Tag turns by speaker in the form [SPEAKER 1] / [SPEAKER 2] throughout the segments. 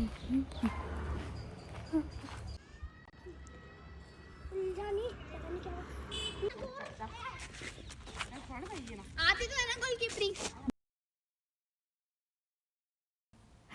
[SPEAKER 1] आती तो है ना कोई कीपरिंग।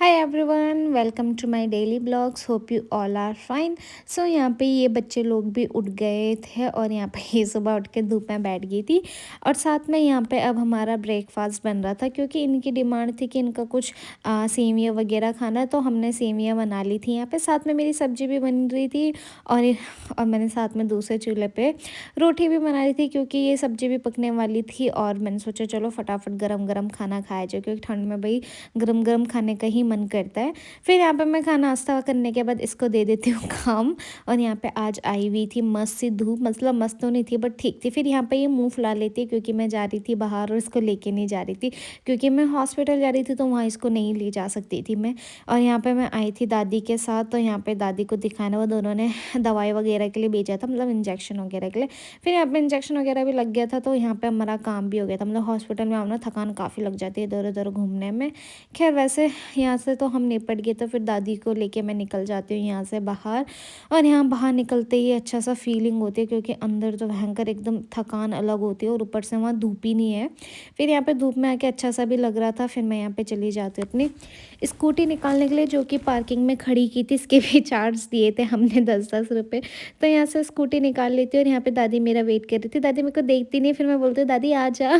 [SPEAKER 2] Hi everyone, welcome to my daily blogs. Hope you all are fine. So यहाँ पे ये बच्चे लोग भी उठ गए थे और यहाँ पे ये सुबह उठ के धूप में बैठ गई थी। और साथ में यहाँ पे अब हमारा ब्रेकफास्ट बन रहा था क्योंकि इनकी डिमांड थी कि इनका कुछ सेवियाँ वगैरह खाना है, तो हमने सेवियाँ बना ली थी। यहाँ पे साथ में मेरी सब्जी भी बन रही थी और मैंने साथ में दूसरे चूल्हे पे रोटी भी बना रही थी क्योंकि ये सब्जी भी पकने वाली थी। और मैंने सोचा चलो फटाफट गरम गरम खाना खाया जाए क्योंकि ठंड में भाई गरम गरम खाने का ही मन करता है। फिर यहाँ पे मैं खाना नाश्ता करने के बाद इसको दे देती हूँ काम। और यहाँ पे आज आई हुई थी मस्त सी धूप, मतलब मस्त तो नहीं थी बट ठीक थी। फिर यहाँ पे ये मुंह फुला लेती है क्योंकि मैं जा रही थी बाहर और इसको लेके नहीं जा रही थी क्योंकि मैं हॉस्पिटल जा रही थी, तो वहाँ इसको नहीं ले जा सकती थी मैं। और यहाँ पे मैं आई थी दादी के साथ, तो यहाँ पे दादी को दिखाना, वो दोनों ने दवाई वगैरह के लिए भेजा था, मतलब इंजेक्शन वगैरह के लिए। फिर यहाँ पे इंजेक्शन वगैरह भी लग गया था, तो यहाँ पे हमारा काम भी हो गया था। मतलब हॉस्पिटल में आओ थकान काफ़ी लग जाती है इधर उधर घूमने में। खैर वैसे यहाँ से तो हम निपट गए, तो फिर दादी को लेके मैं निकल जाती हूँ यहाँ से बाहर। और यहाँ बाहर निकलते ही अच्छा सा फीलिंग होती है क्योंकि अंदर तो भयंकर एकदम थकान अलग होती है और ऊपर से वहाँ धूप ही नहीं है। फिर यहाँ पे धूप में आके अच्छा सा भी लग रहा था। फिर मैं यहाँ पे चली जाती हूँ अपनी स्कूटी निकालने के लिए, जो कि पार्किंग में खड़ी की थी। इसके भी चार्ज दिए थे हमने 10-10 रुपये। तो यहाँ से स्कूटी निकाल लेती हूँ और यहाँ पे दादी मेरा वेट कर रही थी। दादी मेरे को देखती नहीं, फिर मैं बोलती हूँ दादी आ जा।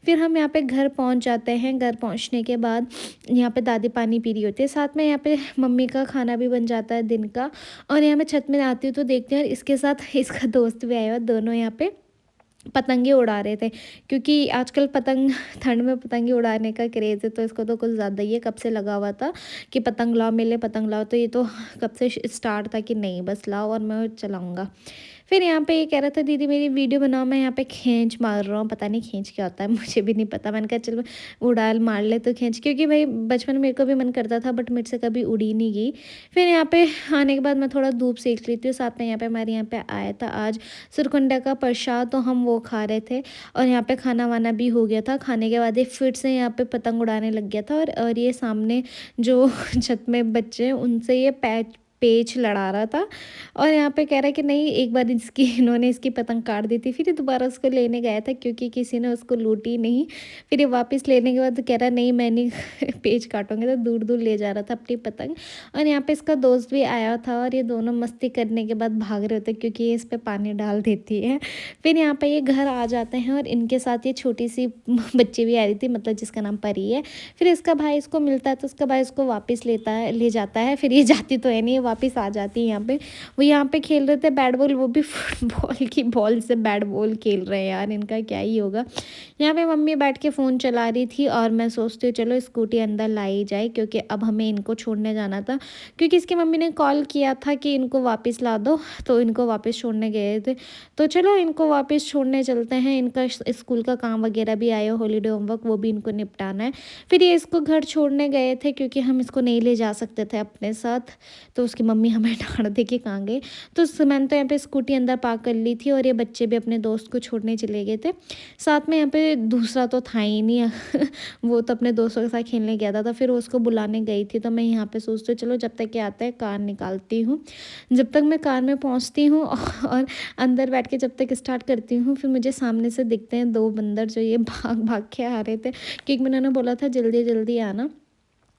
[SPEAKER 2] फिर हम यहाँ पे घर पहुँच जाते हैं। घर पहुँचने के बाद यहाँ पे दादी पानी पी रही होती है, साथ में यहाँ पे मम्मी का खाना भी बन जाता है दिन का। और यहाँ मैं छत में आती हूँ तो देखती हूँ, और इसके साथ इसका दोस्त भी आया हुआ। दोनों यहाँ पे पतंगे उड़ा रहे थे क्योंकि आजकल पतंग ठंड में पतंगे उड़ाने का क्रेज़ है, तो इसको तो कुछ ज़्यादा ही है। कब से लगा हुआ था कि पतंग लाओ मेले पतंग लाओ, तो ये तो कब से स्टार्ट था कि नहीं बस लाओ और मैं चलाऊँगा। फिर यहाँ पे ये कह रहा था दीदी मेरी वीडियो बनाओ, मैं यहाँ पे खींच मार रहा हूँ। पता नहीं खींच क्या होता है, मुझे भी नहीं पता। मैंने कहा चलो उड़ाल मार ले तो खींच, क्योंकि भाई बचपन में मेरे को भी मन करता था बट मेरे से कभी उड़ी नहीं गई। फिर यहाँ पे आने के बाद मैं थोड़ा धूप सेक लेती हूँ। साथ में यहाँ पे हमारे यहाँ पे आया था आज सुरकुंडा का प्रसाद, तो हम वो खा रहे थे। और यहाँ पे खाना वाना भी हो गया था। खाने के बाद ये फिर से यहाँ पे पतंग उड़ाने लग गया था। और ये सामने जो छत में बच्चे हैं उनसे ये पेच लड़ा रहा था। और यहाँ पे कह रहा है कि नहीं, एक बार इसकी इन्होंने इसकी पतंग काट दी थी, फिर ये दोबारा उसको लेने गया था क्योंकि किसी ने उसको लूटी नहीं। फिर ये वापस लेने के बाद कह रहा नहीं मैं नहीं पेच काटूंगा, तो दूर दूर ले जा रहा था अपनी पतंग। और यहाँ पे इसका दोस्त भी आया था और ये दोनों मस्ती करने के बाद भाग रहे होते क्योंकि ये इस पर पानी डाल देती है। फिर यहाँ पे ये घर आ जाते हैं और इनके साथ ये छोटी सी बच्ची भी आ रही थी, मतलब जिसका नाम परी है। फिर इसका भाई इसको मिलता है तो उसका भाई इसको वापस ले जाता है। फिर ये जाती तो है नहीं, ये वापस आ जाती है यहाँ पे। वो यहाँ पे खेल रहे थे बैट बॉल, वो भी फुटबॉल की बॉल से बैट बॉल खेल रहे हैं यार, इनका क्या ही होगा। यहाँ पे मम्मी बैठ के फ़ोन चला रही थी और मैं सोचती हूँ चलो स्कूटी अंदर लाई जाए क्योंकि अब हमें इनको छोड़ने जाना था। क्योंकि इसकी मम्मी ने कॉल किया था कि इनको वापस ला दो, तो इनको वापस छोड़ने गए थे। तो चलो इनको वापस छोड़ने चलते हैं। इनका स्कूल का काम वगैरह भी आया, हॉलीडे होमवर्क, वो भी इनको निपटाना है। फिर ये इसको घर छोड़ने गए थे क्योंकि हम इसको नहीं ले जा सकते थे अपने साथ, तो उसकी मम्मी हमें डांट दे कि कहाँ गए। तो मैंने तो यहाँ पे स्कूटी अंदर पार्क कर ली थी और ये बच्चे भी अपने दोस्त को छोड़ने चले गए थे। साथ में यहाँ पे दूसरा तो था ही नहीं वो तो अपने दोस्तों के साथ खेलने गया था। फिर उसको बुलाने गई थी, तो मैं यहाँ पे सोचती हूँ चलो जब तक ये आता है कार निकालती हूँ। जब तक मैं कार में पहुँचती हूँ और अंदर बैठ के जब तक स्टार्ट करती हूँ, फिर मुझे सामने से दिखते हैं दो बंदर जो ये भाग भाग के आ रहे थे क्योंकि मैंने बोला था जल्दी जल्दी आना।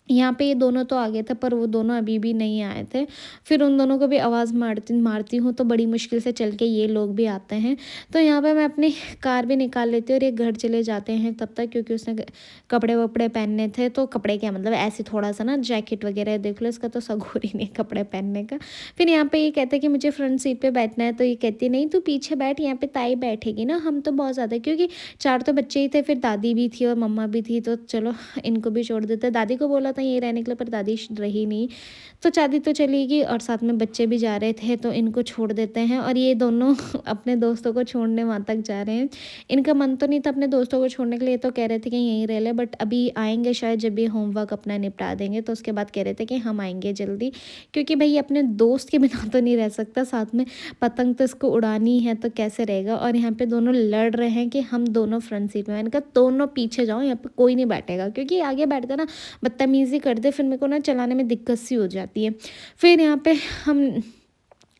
[SPEAKER 2] यहाँ पे ये दोनों तो आ गए थे पर वो दोनों अभी भी नहीं आए थे। फिर उन दोनों को भी आवाज़ मारती हूँ तो बड़ी मुश्किल से चल के ये लोग भी आते हैं। तो यहाँ पे मैं अपनी कार भी निकाल लेती हूँ और ये घर चले जाते हैं तब तक, क्योंकि उसने कपड़े वपड़े पहनने थे। तो कपड़े क्या मतलब ऐसे थोड़ा सा ना जैकेट वगैरह देख लो, इसका तो सगोर ही नहीं कपड़े पहनने का। फिर यहाँ पे ये कहते हैं कि मुझे फ्रंट सीट पे बैठना है, तो ये कहती है नहीं तू पीछे बैठ, यहाँ पे ताई बैठेगी ना, हम तो बहुत ज़्यादा, क्योंकि 4 तो बच्चे ही थे, फिर दादी भी थी और मम्मा भी थी, तो चलो इनको भी छोड़ देते। दादी को बोला था यहीं रहने के लिए पर दादी रही नहीं, तो दादी तो चली गई और साथ में बच्चे भी जा रहे थे, तो इनको छोड़ देते हैं। और ये दोनों अपने दोस्तों को छोड़ने वहाँ तक जा रहे हैं। इनका मन तो नहीं था अपने दोस्तों को छोड़ने के लिए, तो कह रहे थे कि यहीं रह ले, बट अभी आएंगे शायद जब ये होमवर्क अपना निपटा देंगे, तो उसके बाद कह रहे थे कि हम आएंगे जल्दी, क्योंकि भाई अपने दोस्त के बिना तो नहीं रह सकता। साथ में पतंग तो इसको उड़ानी है तो कैसे रहेगा। और यहाँ पे दोनों लड़ रहे हैं कि हम दोनों फ्रंट सीट में, इनका दोनों पीछे जाओ, यहाँ पे कोई नहीं बैठेगा, क्योंकि आगे बैठते ना बदतमीजी ईज़ी कर दे, फिर मेरे को ना चलाने में दिक्कत सी हो जाती है। फिर यहाँ पे हम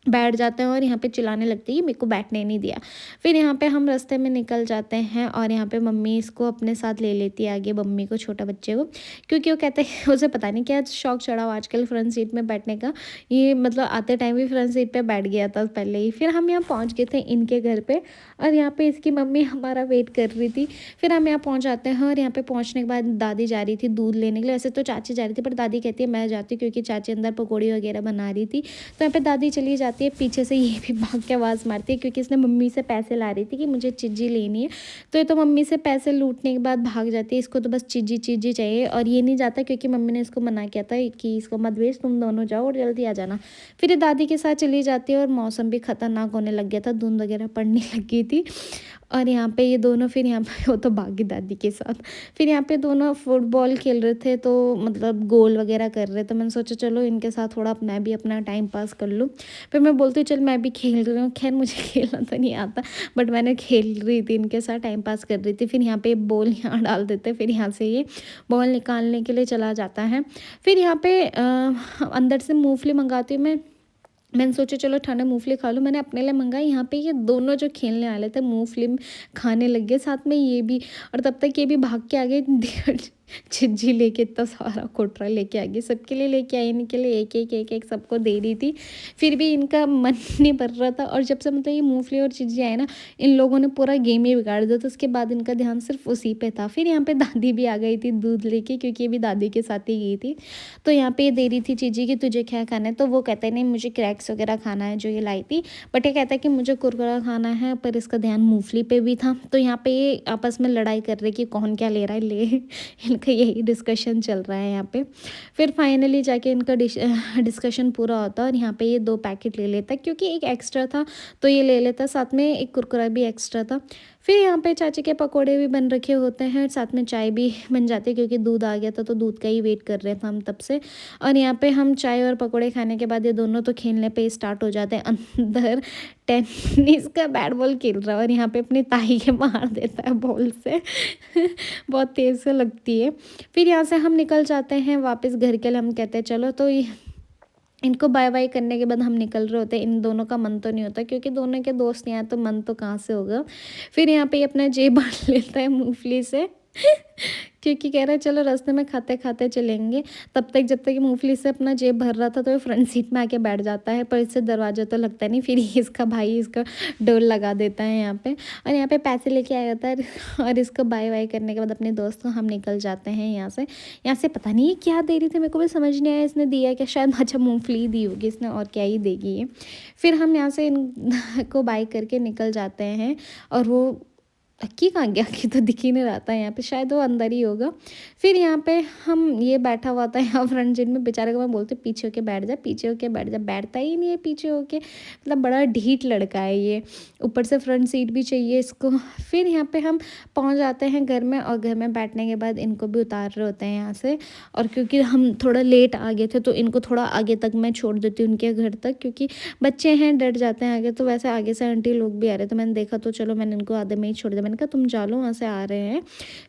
[SPEAKER 2] बैठ जाते हैं और यहाँ पे चिल्लाने लगती है कि मेरे को बैठने नहीं दिया। फिर यहाँ पे हम रास्ते में निकल जाते हैं और यहाँ पे मम्मी इसको अपने साथ ले लेती है आगे, मम्मी को, छोटा बच्चे को, क्योंकि वो कहते हैं उसे पता नहीं क्या शौक चढ़ा हुआ आजकल फ्रंट सीट में बैठने का। ये मतलब आते टाइम भी फ्रंट सीट पे बैठ गया था पहले ही। फिर हम यहाँ पहुँच गए थे इनके घर पे और यहाँ पे इसकी मम्मी हमारा वेट कर रही थी। फिर हम यहाँ पहुँच जाते हैं और यहाँ पे पहुँचने के बाद दादी जा रही थी दूध लेने के लिए। वैसे तो चाची जा रही थी पर दादी कहती है मैं जाती हूँ, क्योंकि चाची अंदर पकौड़ी वगैरह बना रही थी। तो यहाँ पे दादी चली जाती है, पीछे से ये भी भाग के आवाज़ मारती है क्योंकि इसने मम्मी से पैसे ला रही थी कि मुझे चिज्जी लेनी है। तो ये तो मम्मी से पैसे लूटने के बाद भाग जाती है, इसको तो बस चिज्जी चिज्जी चाहिए और ये नहीं जाता क्योंकि मम्मी ने इसको मना किया था कि इसको मत भेज, तुम दोनों जाओ और जल्दी आ जाना। फिर ये दादी के साथ चली जाती है और मौसम भी ख़तरनाक होने लग गया था, धुंध वगैरह पड़ने लग गई थी। और यहाँ पे ये दोनों फिर यहाँ पे वो तो भागी दादी के साथ। फिर यहाँ पे दोनों फुटबॉल खेल रहे थे, तो मतलब गोल वगैरह कर रहे थे। मैंने सोचा चलो इनके साथ थोड़ा मैं भी अपना टाइम पास कर लूँ। फिर मैं बोलती हूँ चल मैं भी खेल रही हूँ। खैर मुझे खेलना तो नहीं आता बट मैंने खेल रही थी इनके साथ, टाइम पास कर रही थी। फिर यहाँ पे बॉल यहाँ डाल देते, फिर यहाँ से ये बॉल निकालने के लिए चला जाता है। फिर यहाँ पे अंदर से मूँगफली मंगाती हूँ मैंने सोचा चलो ठंडा मूँगफली खा लूँ, मैंने अपने लिए मंगाई। यहाँ पे ये दोनों जो खेलने वाले थे मूँगफली खाने लग गए साथ में ये भी, और तब तक ये भी भाग के आ गए छिज्जी लेके, इतना सारा कोटरा लेके आ गई। सबके लिए लेके आई, इनके लिए एक एक एक एक सबको दे रही थी। फिर भी इनका मन नहीं भर रहा था और जब से मतलब ये मूँगफली और चिज्जी आए ना, इन लोगों ने पूरा गेम ही बिगाड़ दिया। तो उसके बाद इनका ध्यान सिर्फ उसी पे था। फिर यहाँ पे दादी भी आ गई थी दूध लेके, क्योंकि ये भी दादी के साथ ही गई थी। तो यहाँ पे ये दे रही थी चिज्जी कि तुझे क्या खाना है, तो वो कहते नहीं मुझे क्रैक्स वगैरह खाना है जो ये लाई थी, बट ये कहता है कि मुझे कुरकुरा खाना है। पर इसका ध्यान मूँगफली पे भी था। तो यहाँ पे ये आपस में लड़ाई कर रहे कि कौन क्या ले रहा है, ले इनका यही डिस्कशन चल रहा है यहाँ पे। फिर फाइनली जाके इनका डिस्कशन पूरा होता है और यहाँ पे ये 2 पैकेट ले लेता है, क्योंकि एक एक्स्ट्रा था तो ये ले लेता, साथ में एक कुरकुरा भी एक्स्ट्रा था। फिर यहाँ पे चाची के पकोड़े भी बन रखे होते हैं, साथ में चाय भी बन जाती है, क्योंकि दूध आ गया था तो दूध का ही वेट कर रहे थे हम तब से। और यहाँ पे हम चाय और पकोड़े खाने के बाद ये दोनों तो खेलने पे स्टार्ट हो जाते हैं। अंदर टेनिस का बैट बॉल खेल रहा है और यहाँ पे अपनी ताई के मार देता है बॉल से बहुत तेज़ से लगती है। फिर यहाँ से हम निकल जाते हैं वापस घर के लिए। हम कहते हैं चलो, तो इनको बाय बाय करने के बाद हम निकल रहे होते हैं। इन दोनों का मन तो नहीं होता क्योंकि दोनों के दोस्त नहीं आए, तो मन तो कहाँ से होगा। फिर यहाँ पे ये अपना जेब बांध लेता है मूँगफली से क्योंकि कह रहा है चलो रास्ते में खाते खाते चलेंगे। तब तक जब तक ये मूँगफली से अपना जेब भर रहा था तो ये फ्रंट सीट में आके बैठ जाता है, पर इससे दरवाज़ा तो लगता नहीं। फिर इसका भाई इसका डोर लगा देता है यहाँ पे, और यहाँ पे पैसे लेके आया होता है। और इसको बाय बाय करने के बाद अपने दोस्त को हम निकल जाते हैं यहाँ से। यहाँ से पता नहीं ये क्या दे रही थी, मेरे को भी समझ नहीं आया इसने दिया क्या, शायद अच्छा मूँगफली दी होगी इसने, और क्या ही देगी ये। फिर हम यहाँ से इनको बाय करके निकल जाते हैं और वो अक्की कहाँ गया, अक्की तो दिख ही नहीं रहा था यहाँ पे, शायद वो अंदर ही होगा। फिर यहाँ पे हम ये बैठा हुआ था यहाँ फ्रंट सीट में, बेचारे को मैं बोलती पीछे होके बैठ जा, पीछे होके बैठ जा, बैठता ही नहीं है पीछे होके। मतलब बड़ा ढीठ लड़का है ये, ऊपर से फ्रंट सीट भी चाहिए इसको। फिर यहाँ पे हम पहुँच जाते हैं घर में, और घर में बैठने के बाद इनको भी उतार रहे होते हैं यहाँ से। और क्योंकि हम थोड़ा लेट आ गए थे तो इनको थोड़ा आगे तक मैं छोड़ देती हूँ उनके घर तक, क्योंकि बच्चे हैं डर जाते हैं आगे। तो वैसे आगे से आंटी लोग भी आ रहे, तो मैंने देखा तो चलो मैंने इनको आधे में ही छोड़ दिया। मैंने कहा तुम जा लो, वहाँ से आ रहे हैं।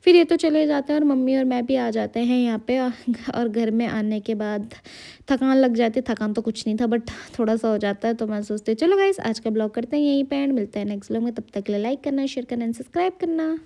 [SPEAKER 2] फिर ये तो चले जाते हैं और मम्मी और मैं भी आ जाते हैं यहाँ पे। और घर में आने के बाद थकान लग जाती है, थकान तो कुछ नहीं था बट थोड़ा सा हो जाता है। तो मैं सोचती हूँ चलो गाइस आज का ब्लॉग करते हैं यहीं पे एंड, मिलते हैं नेक्स्ट ब्लॉग में। तब तक के लिए लाइक करना, शेयर करना एंड सब्सक्राइब करना।